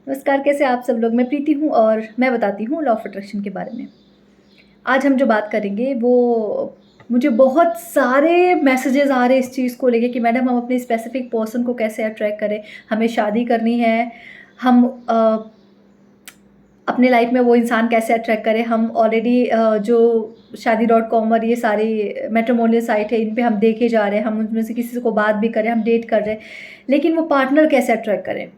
नमस्कार, कैसे आप सब लोग? मैं प्रीति हूँ और मैं बताती हूँ लॉ ऑफ अट्रैक्शन के बारे में। आज हम जो बात करेंगे वो मुझे बहुत सारे मैसेजेस आ रहे हैं इस चीज़ को लेके कि मैडम हम अपने स्पेसिफिक पर्सन को कैसे अट्रैक्ट करें? हमें शादी करनी है, हम अपने लाइफ में वो इंसान कैसे अट्रैक्ट करें? हम ऑलरेडी जो शादी.com और ये सारी मैट्रिमोनियल साइट है, इन पे हम देखे जा रहे हैं, हम उनमें से किसी को बात भी करें, हम डेट कर रहे हैं, लेकिन वो पार्टनर कैसे अट्रैक्ट करें?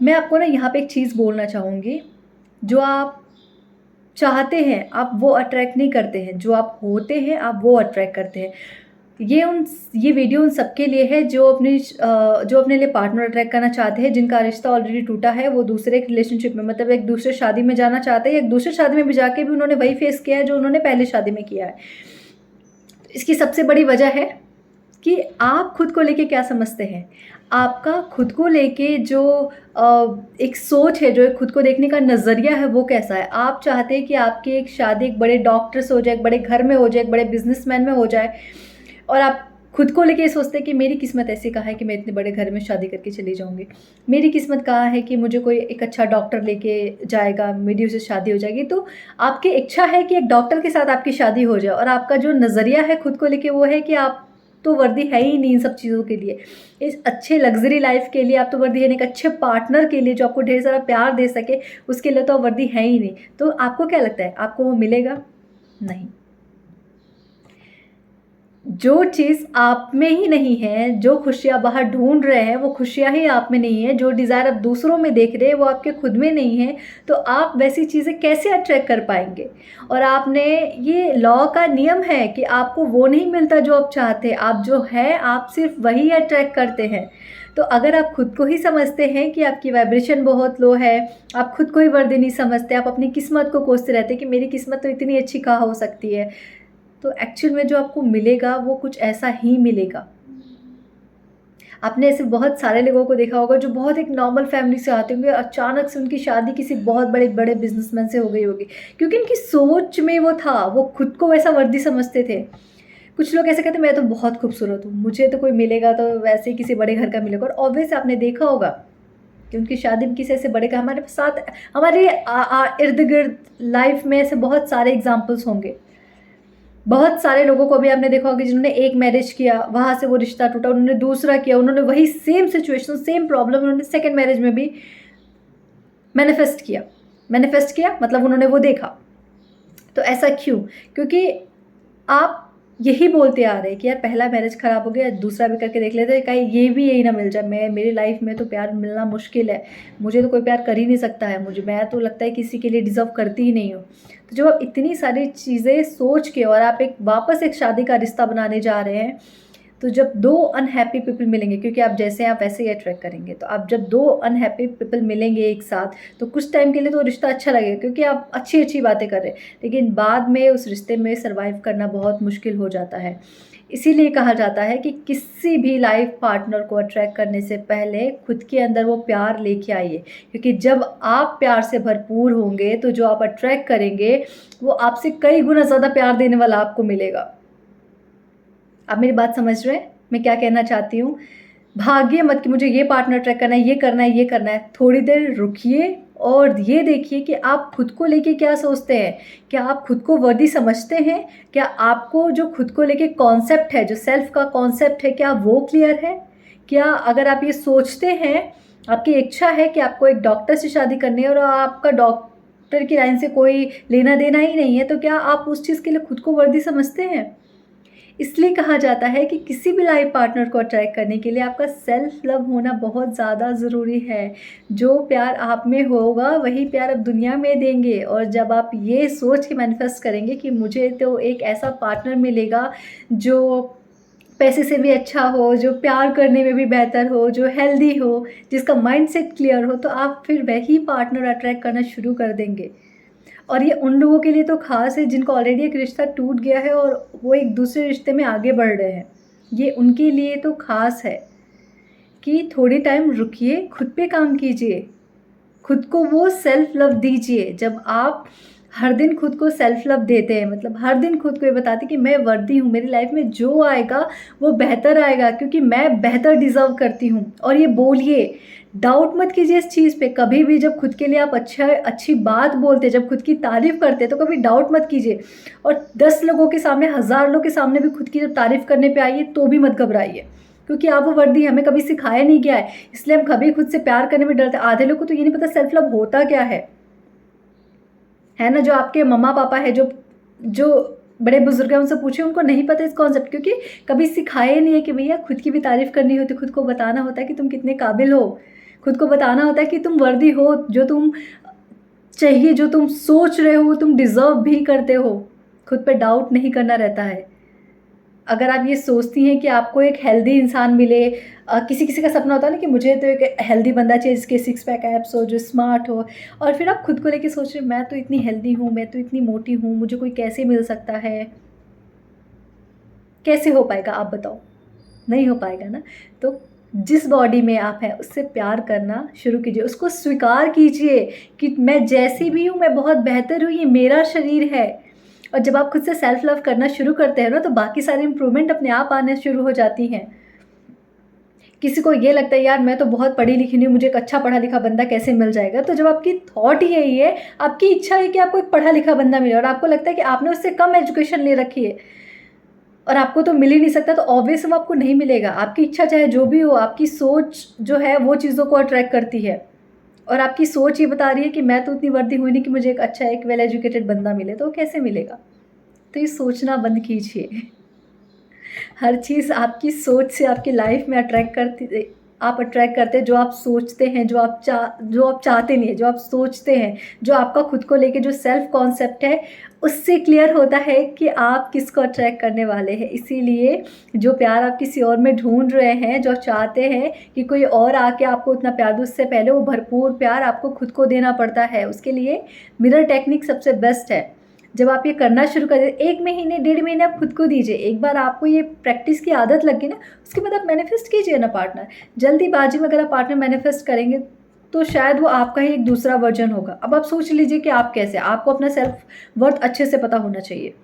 मैं आपको ना यहाँ पे एक चीज़ बोलना चाहूँगी, जो आप चाहते हैं, आप वो अट्रैक्ट नहीं करते हैं, जो आप होते हैं, आप वो अट्रैक्ट करते हैं। ये वीडियो उन सबके लिए है जो अपने लिए पार्टनर अट्रैक्ट करना चाहते हैं, जिनका रिश्ता ऑलरेडी टूटा है, वो दूसरे रिलेशनशिप में मतलब एक दूसरे शादी में जाना चाहते हैं, या एक दूसरे शादी में भी जाके भी उन्होंने वही फेस किया है जो उन्होंने पहले शादी में किया है। इसकी सबसे बड़ी वजह है कि आप खुद को लेके क्या समझते हैं। आपका खुद को लेके जो एक सोच है, जो एक खुद को देखने का नज़रिया है, वो कैसा है। आप चाहते हैं कि आपकी एक शादी एक बड़े डॉक्टर से हो जाए, एक बड़े घर में हो जाए, एक बड़े बिजनेसमैन में हो जाए, और आप खुद को लेके ये सोचते हैं कि मेरी किस्मत ऐसी कहाँ है कि मैं इतने बड़े घर में शादी करके चली जाऊँगी। मेरी किस्मत कहाँ है कि मुझे कोई एक अच्छा डॉक्टर लेके जाएगा, मेरी उससे शादी हो जाएगी। तो आपकी इच्छा है कि एक डॉक्टर के साथ आपकी शादी हो जाए, और आपका जो नज़रिया है खुद को लेके वो है कि आप तो वर्दी है ही नहीं इन सब चीज़ों के लिए। इस अच्छे लग्ज़री लाइफ़ के लिए आप तो वर्दी है नहीं, एक अच्छे पार्टनर के लिए जो आपको ढेर सारा प्यार दे सके, उसके लिए तो आप वर्दी है ही नहीं। तो आपको क्या लगता है, आपको वो मिलेगा? नहीं। जो चीज़ आप में ही नहीं है, जो खुशियाँ बाहर ढूँढ रहे हैं, वो खुशियाँ ही आप में नहीं है, जो डिज़ायर आप दूसरों में देख रहे हैं, वो आपके खुद में नहीं है, तो आप वैसी चीज़ें कैसे अट्रैक्ट कर पाएँगे? और आपने ये लॉ का नियम है कि आपको वो नहीं मिलता जो आप चाहते, आप जो है, आप सिर्फ़ वही अट्रैक्ट करते हैं। तो अगर आप खुद को ही समझते हैं कि आपकी वाइब्रेशन बहुत लो है, आप खुद को ही वर्दी नहीं समझते, आप अपनी किस्मत को कोसते रहते हैं कि मेरी किस्मत तो इतनी अच्छी कहाँ हो सकती है, तो एक्चुअल में जो आपको मिलेगा वो कुछ ऐसा ही मिलेगा। आपने ऐसे बहुत सारे लोगों को देखा होगा जो बहुत एक नॉर्मल फैमिली से आते होंगे, अचानक से उनकी शादी किसी बहुत बड़े बिजनेसमैन से हो गई होगी, क्योंकि उनकी सोच में वो था, वो खुद को वैसा वर्दी समझते थे। कुछ लोग ऐसे कहते हैं मैं तो बहुत खूबसूरत हूँ, मुझे तो कोई मिलेगा तो वैसे ही किसी बड़े घर का मिलेगा, और ऑब्वियस आपने देखा होगा कि उनकी शादी भी किसी ऐसे बड़े का हमारे साथ हमारे इर्द गिर्द लाइफ में ऐसे बहुत सारे एग्जाम्पल्स होंगे। बहुत सारे लोगों को भी आपने देखा होगा जिन्होंने एक मैरिज किया, वहाँ से वो रिश्ता टूटा, उन्होंने दूसरा किया, उन्होंने वही सेम सिचुएशन, सेम प्रॉब्लम उन्होंने सेकंड मैरिज में भी मैनिफेस्ट किया मतलब उन्होंने वो देखा। तो ऐसा क्यों? क्योंकि आप यही बोलते आ रहे हैं कि यार पहला मैरिज ख़राब हो गया, दूसरा भी करके देख लेते हैं, कहीं ये भी यही ना मिल जाए। मेरी लाइफ में तो प्यार मिलना मुश्किल है, मुझे तो कोई प्यार कर ही नहीं सकता है, मैं तो लगता है किसी के लिए डिज़र्व करती ही नहीं हूँ। तो जब आप इतनी सारी चीज़ें सोच के और आप वापस एक शादी का रिश्ता बनाने जा रहे हैं, तो जब 2 अनहैप्पी पीपल मिलेंगे, क्योंकि आप जैसे हैं आप वैसे ही अट्रैक्ट करेंगे, तो आप जब 2 अनहैप्पी पीपल मिलेंगे एक साथ, तो कुछ टाइम के लिए तो रिश्ता अच्छा लगेगा क्योंकि आप अच्छी-अच्छी बातें कर रहे हैं, लेकिन बाद में उस रिश्ते में सर्वाइव करना बहुत मुश्किल हो जाता है। इसीलिए कहा जाता है कि किसी भी लाइफ पार्टनर को अट्रैक्ट करने से पहले खुद के अंदर वो प्यार लेके आइए, क्योंकि जब आप प्यार से भरपूर होंगे, तो जो आप अट्रैक्ट करेंगे, वो आपसे कई गुना ज़्यादा प्यार देने वाला आपको मिलेगा। आप मेरी बात समझ रहे हैं मैं क्या कहना चाहती हूँ? भागिए मत कि मुझे ये पार्टनर ट्रैक करना है, ये करना है, ये करना है। थोड़ी देर रुकिए और ये देखिए कि आप खुद को लेके क्या सोचते हैं। क्या आप खुद को वर्दी समझते हैं? क्या आपको जो खुद को लेके कॉन्सेप्ट है, जो सेल्फ का कॉन्सेप्ट है, क्या वो क्लियर है? क्या अगर आप ये सोचते हैं, आपकी इच्छा है कि आपको एक डॉक्टर से शादी करनी है और आपका डॉक्टर की लाइन से कोई लेना-देना ही नहीं है, तो क्या आप उस चीज़ के लिए खुद को वर्दी समझते हैं? इसलिए कहा जाता है कि किसी भी लाइफ पार्टनर को अट्रैक्ट करने के लिए आपका सेल्फ लव होना बहुत ज़्यादा ज़रूरी है। जो प्यार आप में होगा वही प्यार आप दुनिया में देंगे, और जब आप ये सोच के मैनिफेस्ट करेंगे कि मुझे तो एक ऐसा पार्टनर मिलेगा जो पैसे से भी अच्छा हो, जो प्यार करने में भी बेहतर हो, जो हेल्दी हो, जिसका माइंडसेट क्लियर हो, तो आप फिर वही पार्टनर अट्रैक्ट करना शुरू कर देंगे। और ये उन लोगों के लिए तो ख़ास है जिनको ऑलरेडी एक रिश्ता टूट गया है और वो एक दूसरे रिश्ते में आगे बढ़ रहे हैं। ये उनके लिए तो ख़ास है कि थोड़ी टाइम रुकिए, खुद पे काम कीजिए, खुद को वो सेल्फ लव दीजिए। जब आप हर दिन खुद को सेल्फ लव देते हैं, मतलब हर दिन खुद को ये बताते हैं कि मैं वर्दी हूँ, मेरी लाइफ में जो आएगा वो बेहतर आएगा क्योंकि मैं बेहतर डिज़र्व करती हूँ। और ये बोलिए, डाउट मत कीजिए इस चीज़ पे कभी भी। जब खुद के लिए आप अच्छी बात बोलते, जब खुद की तारीफ़ करते, तो कभी डाउट मत कीजिए। और 10 लोगों के सामने, 1000 लोगों के सामने भी खुद की जब तारीफ़ करने पे आइए तो भी मत घबराइए, क्योंकि आप वो वर्दी हमें कभी सिखाया नहीं गया है, इसलिए हम कभी खुद से प्यार करने में डरते। आधे लोग को तो ये नहीं पता सेल्फ लव होता क्या है ना? जो आपके मम्मा पापा है, जो बड़े बुजुर्ग हैं, उनसे पूछे, उनको नहीं पता इस कॉन्सेप्ट, क्योंकि कभी सिखाया नहीं है कि भैया खुद की भी तारीफ़ करनी होती, खुद को बताना होता है कि तुम कितने काबिल हो, खुद को बताना होता है कि तुम वर्दी हो, जो तुम चाहिए, जो तुम सोच रहे हो, तुम डिज़र्व भी करते हो। खुद पे डाउट नहीं करना रहता है। अगर आप ये सोचती हैं कि आपको एक हेल्दी इंसान मिले, किसी-किसी का सपना होता है ना कि मुझे तो एक हेल्दी बंदा चाहिए जिसके 6 पैक एब्स हो, जो स्मार्ट हो, और फिर आप खुद को लेके सोच रहे हो मैं तो इतनी हेल्दी हूँ, मैं तो इतनी मोटी हूँ, मुझे कोई कैसे मिल सकता है? कैसे हो पाएगा आप बताओ? नहीं हो पाएगा ना। तो जिस बॉडी में आप हैं उससे प्यार करना शुरू कीजिए, उसको स्वीकार कीजिए कि मैं जैसी भी हूँ, मैं बहुत बेहतर हूँ, ये मेरा शरीर है। और जब आप खुद से सेल्फ लव करना शुरू करते हैं ना, तो बाकी सारी इम्प्रूवमेंट अपने आप आने शुरू हो जाती हैं। किसी को ये लगता है यार मैं तो बहुत पढ़ी लिखी नहीं हूँ, मुझे एक अच्छा पढ़ा लिखा बंदा कैसे मिल जाएगा? तो जब आपकी थॉट ही यही है, आपकी इच्छा है कि आपको एक पढ़ा लिखा बंदा मिले, और आपको लगता है कि आपने उससे कम एजुकेशन ले रखी है और आपको तो मिल ही नहीं सकता, तो ऑब्वियस वो आपको नहीं मिलेगा। आपकी इच्छा चाहे जो भी हो, आपकी सोच जो है वो चीज़ों को अट्रैक्ट करती है, और आपकी सोच ये बता रही है कि मैं तो उतनी वर्दी हुई नहीं कि मुझे एक अच्छा, एक वेल एजुकेटेड बंदा मिले, तो वो कैसे मिलेगा? तो ये सोचना बंद कीजिए। हर चीज़ आपकी सोच से आपकी लाइफ में आप अट्रैक्ट करते हैं जो आप सोचते हैं, जो आप चाहते नहीं है, जो आप सोचते हैं, जो आपका खुद को लेके जो सेल्फ कॉन्सेप्ट है, उससे क्लियर होता है कि आप किसको अट्रैक्ट करने वाले हैं। इसीलिए जो प्यार आप किसी और में ढूँढ रहे हैं, जो चाहते हैं कि कोई और आके आपको उतना प्यार दे, उससे पहले वो भरपूर प्यार आपको खुद को देना पड़ता है। उसके लिए मिरर टेक्निक सबसे बेस्ट है। जब आप ये करना शुरू कर दें, 1 महीने, 1.5 महीने आप खुद को दीजिए। एक बार आपको ये प्रैक्टिस की आदत लग गई ना, उसके बाद आप मैनिफेस्ट कीजिए ना पार्टनर। जल्दीबाजी में अगर आप पार्टनर मैनिफेस्ट करेंगे, तो शायद वो आपका ही एक दूसरा वर्जन होगा। अब आप सोच लीजिए कि आप कैसे, आपको अपना सेल्फ वर्थ अच्छे से पता होना चाहिए,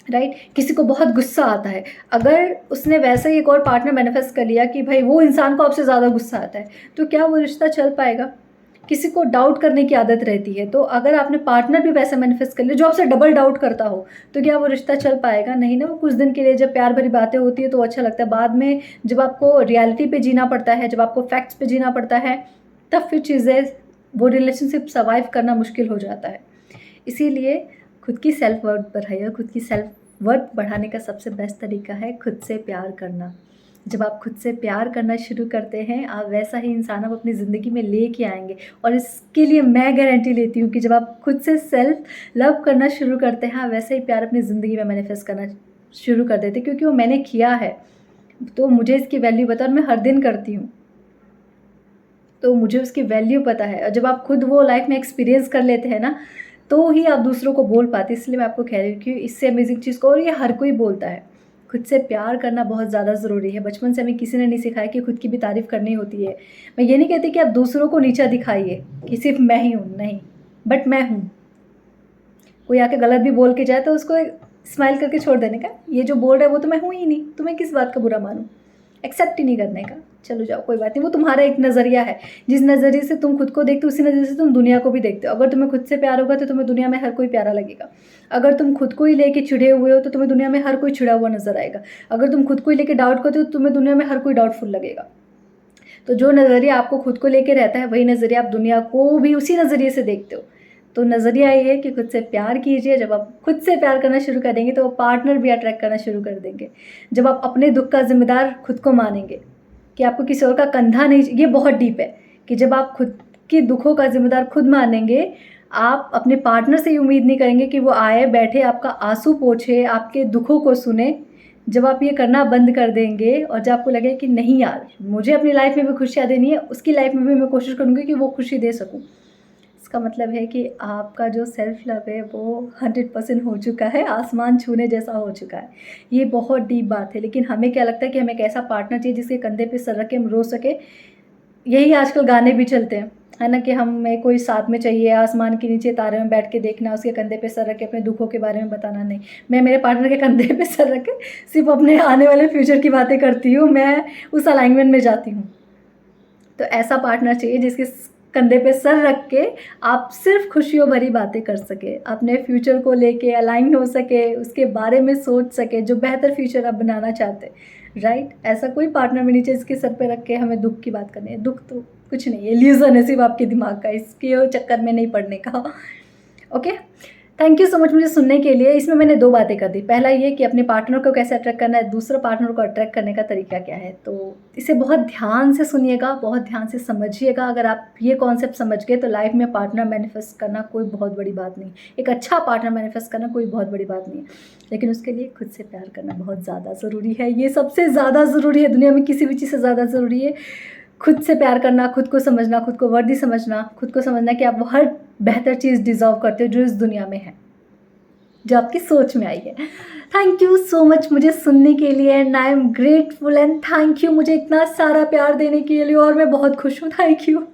राइट? किसी को बहुत गुस्सा आता है, अगर उसने वैसा ही एक और पार्टनर मैनिफेस्ट कर लिया कि भाई वो इंसान को आपसे ज़्यादा गुस्सा आता है, तो क्या वो रिश्ता चल पाएगा? किसी को डाउट करने की आदत रहती है, तो अगर आपने पार्टनर भी वैसा मैनिफेस्ट कर लिया जो आपसे डबल डाउट करता हो, तो क्या वो रिश्ता चल पाएगा? नहीं ना। वो कुछ दिन के लिए जब प्यार भरी बातें होती है तो अच्छा लगता है, बाद में जब आपको रियलिटी पे जीना पड़ता है, जब आपको फैक्ट्स पे जीना पड़ता है, तब फिर चीज़ें, वो रिलेशनशिप सर्वाइव करना मुश्किल हो जाता है। इसीलिए खुद की सेल्फ वर्थ बढ़ाइए। खुद की सेल्फ वर्थ बढ़ाने का सबसे बेस्ट तरीका है खुद से प्यार करना। जब आप खुद से प्यार करना शुरू करते हैं, आप वैसा ही इंसान आप अपनी ज़िंदगी में लेके आएंगे। और इसके लिए मैं गारंटी लेती हूँ कि जब आप खुद से सेल्फ लव करना शुरू करते हैं, आप वैसा ही प्यार अपनी ज़िंदगी में मैनिफेस्ट करना शुरू कर देते हैं, क्योंकि वो मैंने किया है, तो मुझे इसकी वैल्यू पता, और मैं हर दिन करती हूँ, तो मुझे उसकी वैल्यू पता है। और जब आप खुद वो लाइफ में एक्सपीरियंस कर लेते हैं ना, तो ही आप दूसरों को बोल पाते। इसलिए मैं आपको कह रही हूँ कि इससे अमेजिंग चीज़ को, और ये हर कोई बोलता है, खुद से प्यार करना बहुत ज़्यादा ज़रूरी है। बचपन से हमें किसी ने नहीं सिखाया कि खुद की भी तारीफ़ करनी होती है। मैं ये नहीं कहती कि आप दूसरों को नीचा दिखाइए कि सिर्फ मैं ही हूँ, नहीं, बट मैं हूँ। कोई आके गलत भी बोल के जाए तो उसको स्माइल करके छोड़ देने का, ये जो बोल रहा है वो तो मैं हूँ ही नहीं, तो मैं किस बात का बुरा मानूँ। एक्सेप्ट ही नहीं करने का, चलो जाओ कोई बात नहीं, वो तुम्हारा एक नज़रिया है। जिस नज़रिए से तुम खुद को देखते हो, उसी नज़रिए से तुम दुनिया को भी देखते हो। अगर तुम्हें खुद से प्यार होगा तो तुम्हें दुनिया में हर कोई प्यारा लगेगा। अगर तुम खुद को ही लेके चिढ़े हुए हो तो तुम्हें दुनिया में हर कोई चिढ़ा हुआ नजर आएगा। अगर तुम खुद को ही लेके डाउट करते हो तो तुम्हें दुनिया में हर कोई डाउटफुल लगेगा। तो जो नज़रिया आपको खुद को लेके रहता है, वही नज़रिया आप दुनिया को भी उसी नज़रिए से देखते हो। तो नज़रिया ये है कि खुद से प्यार कीजिए। जब आप खुद से प्यार करना शुरू कर देंगे तो वो पार्टनर भी अट्रैक्ट करना शुरू कर देंगे। जब आप अपने दुख का जिम्मेदार खुद को मानेंगे कि आपको किसी और का कंधा नहीं, ये बहुत डीप है कि जब आप खुद के दुखों का जिम्मेदार खुद मानेंगे, आप अपने पार्टनर से ये उम्मीद नहीं करेंगे कि वो आए, बैठे, आपका आंसू पोंछे, आपके दुखों को सुने। जब आप ये करना बंद कर देंगे और जब आपको लगे कि नहीं यार, मुझे अपनी लाइफ में भी खुशियाँ देनी है, उसकी लाइफ में भी मैं कोशिश करूँगी कि वो खुशी दे सकूँ, इसका मतलब है कि आपका जो सेल्फ लव है वो 100% हो चुका है, आसमान छूने जैसा हो चुका है। ये बहुत डीप बात है, लेकिन हमें क्या लगता है कि हमें एक ऐसा पार्टनर चाहिए जिसके कंधे पे सर रख के हम रो सके। यही आजकल गाने भी चलते हैं, है ना, कि हमें कोई साथ में चाहिए, आसमान के नीचे तारे में बैठ के देखना, उसके कंधे पे सर रख के अपने दुखों के बारे में बताना। नहीं, मैं मेरे पार्टनर के कंधे पे सर रख के सिर्फ अपने आने वाले फ्यूचर की बातें करती हूँ, मैं उस अलाइनमेंट में जाती हूँ। तो ऐसा पार्टनर चाहिए जिसके कंधे पे सर रख के आप सिर्फ खुशियों भरी बातें कर सके, अपने फ्यूचर को लेके अलाइन हो सके, उसके बारे में सोच सके, जो बेहतर फ्यूचर आप बनाना चाहते, राइट। ऐसा कोई पार्टनर भी नहीं चाहिए जिसके सर पे रख के हमें दुख की बात करनी है। दुख तो कुछ नहीं है, इल्यूजन है सिर्फ आपके दिमाग का, इसके चक्कर में नहीं पड़ने का। Okay, thank you so much मुझे सुनने के लिए। इसमें मैंने 2 बातें कर दी। पहला ये कि अपने पार्टनर को कैसे अट्रैक्ट करना है, दूसरा पार्टनर को अट्रैक्ट करने का तरीका क्या है। तो इसे बहुत ध्यान से सुनिएगा, बहुत ध्यान से समझिएगा। अगर आप ये कॉन्सेप्ट समझ गए तो लाइफ में पार्टनर मैनिफेस्ट करना कोई बहुत बड़ी बात नहीं, एक अच्छा पार्टनर मैनिफेस्ट करना कोई बहुत बड़ी बात नहीं है, लेकिन उसके लिए खुद से प्यार करना बहुत ज़्यादा ज़रूरी है। ये सबसे ज़्यादा ज़रूरी है, दुनिया में किसी भी चीज़ से ज़्यादा ज़रूरी है खुद से प्यार करना, खुद को समझना, खुद को वर्दी समझना, खुद को समझना कि आप वो हर बेहतर चीज़ डिज़र्व करते हो जो इस दुनिया में है, जो आपकी सोच में आई है। थैंक यू सो मच मुझे सुनने के लिए, and I am grateful, and thank you मुझे इतना सारा प्यार देने के लिए, और मैं बहुत खुश हूँ। Thank you.